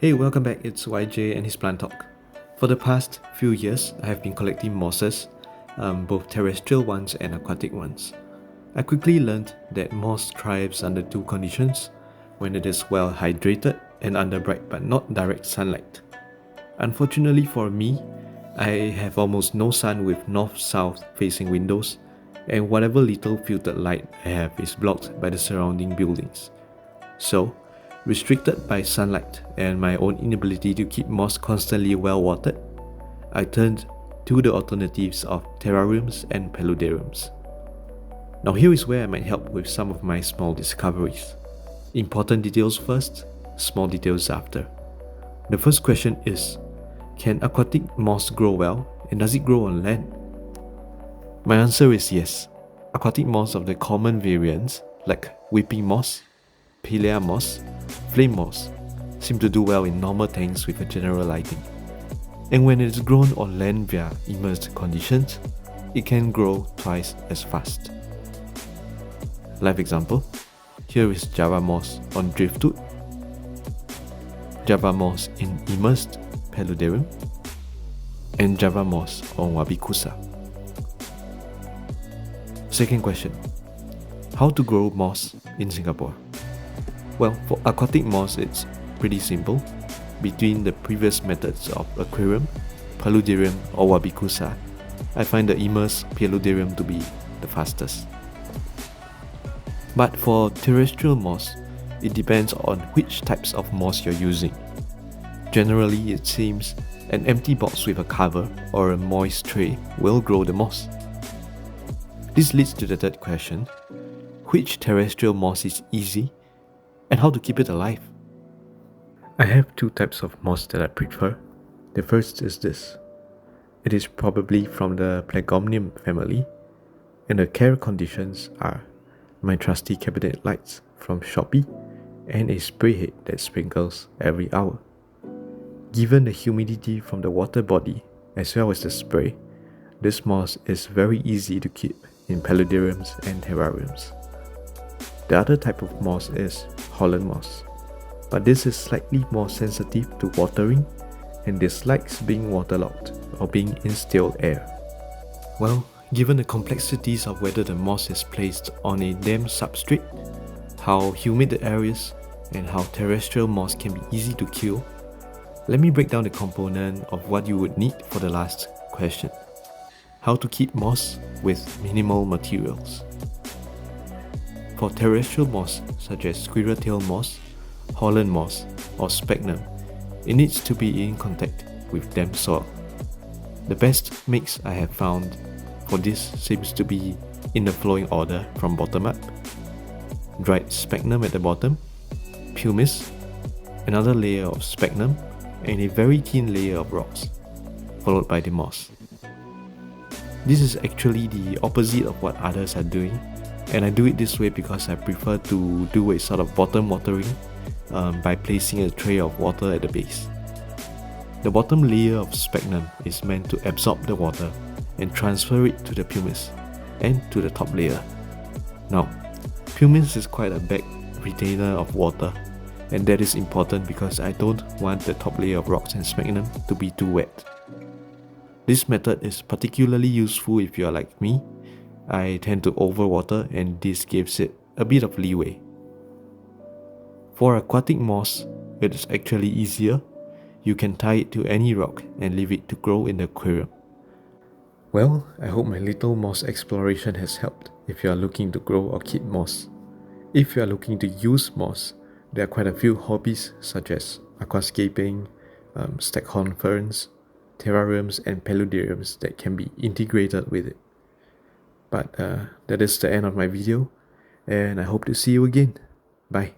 Hey, welcome back, it's YJ and his Plant Talk. For the past few years, I have been collecting mosses, both terrestrial ones and aquatic ones. I quickly learned that moss thrives under two conditions, when it is well hydrated and under bright but not direct sunlight. Unfortunately for me, I have almost no sun with north-south facing windows, and whatever little filtered light I have is blocked by the surrounding buildings. So, restricted by sunlight and my own inability to keep moss constantly well watered, I turned to the alternatives of terrariums and paludariums. Now here is where I might help with some of my small discoveries. Important details first, small details after. The first question is, can aquatic moss grow well, and does it grow on land? My answer is yes. Aquatic moss of the common variants like weeping moss, Pelea moss, flame moss seem to do well in normal tanks with a general lighting. And when it is grown on land via immersed conditions, it can grow twice as fast. Live example, here is Java moss on driftwood, Java moss in immersed paludarium, and Java moss on wabikusa. Second question, how to grow moss in Singapore? Well, for aquatic moss, it's pretty simple. Between the previous methods of aquarium, paludarium or wabikusa, I find the immersed paludarium to be the fastest. But for terrestrial moss, it depends on which types of moss you're using. Generally, it seems an empty box with a cover or a moist tray will grow the moss. This leads to the third question, which terrestrial moss is easy and how to keep it alive? I have two types of moss that I prefer. The first is this. It is probably from the Plegomnium family, and the care conditions are my trusty cabinet lights from Shopee and a spray head that sprinkles every hour. Given the humidity from the water body as well as the spray, this moss is very easy to keep in paludariums and terrariums. The other type of moss is Holland moss, but this is slightly more sensitive to watering and dislikes being waterlogged or being in stale air. Well, given the complexities of whether the moss is placed on a damp substrate, how humid the area is, and how terrestrial moss can be easy to kill, let me break down the component of what you would need for the last question. How to keep moss with minimal materials. For terrestrial moss such as squirrel tail moss, Holland moss, or sphagnum, it needs to be in contact with damp soil. The best mix I have found for this seems to be in the following order from bottom up. Dried sphagnum at the bottom, pumice, another layer of sphagnum, and a very thin layer of rocks, followed by the moss. This is actually the opposite of what others are doing, and I do it this way because I prefer to do a sort of bottom watering by placing a tray of water at the base. The bottom layer of sphagnum is meant to absorb the water and transfer it to the pumice and to the top layer. Now, pumice is quite a big retainer of water, and that is important because I don't want the top layer of rocks and sphagnum to be too wet. This method is particularly useful if you are like me. I tend to overwater, and this gives it a bit of leeway. For aquatic moss, it is actually easier. You can tie it to any rock and leave it to grow in the aquarium. Well, I hope my little moss exploration has helped if you are looking to grow or keep moss. If you are looking to use moss, there are quite a few hobbies such as aquascaping, staghorn ferns, terrariums and paludariums that can be integrated with it. But that is the end of my video, and I hope to see you again. Bye.